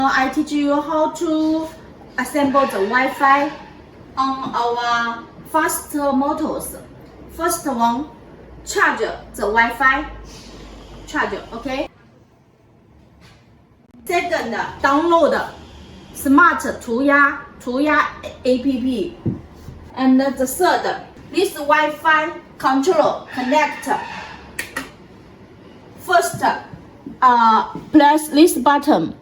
I teach you how to assemble the Wi-Fi on our fast motors. First one, charge the Wi-Fi. Charge, okay? Second, download Smart 涂鸦 app. And the third, this Wi-Fi control connect. First, press this button.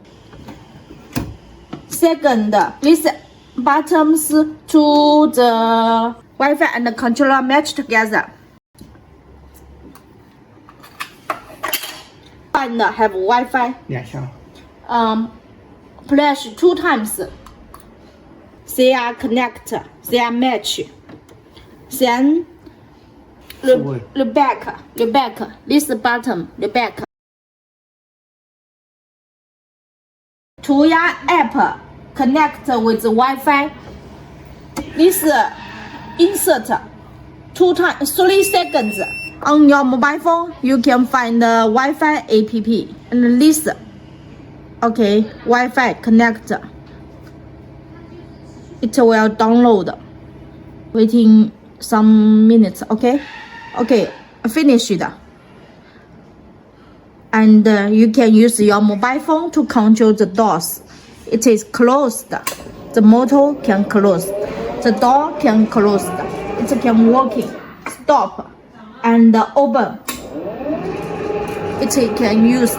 Second, these buttons to the Wi-Fi and the controller match together. And have Wi-Fi. Yeah, sure. Press 2 times. They are connect. They are match. Then the back. This button, the back. 涂鸦 app connect with Wi-Fi. This insert 3 seconds. On your mobile phone, you can find the Wi-Fi app. And this, okay, Wi-Fi connect. It will download. Waiting some minutes, okay? Okay, finished. And you can use your mobile phone to control the doors. It is closed. The motor can close. The door can close. It can working. Stop and open. It can use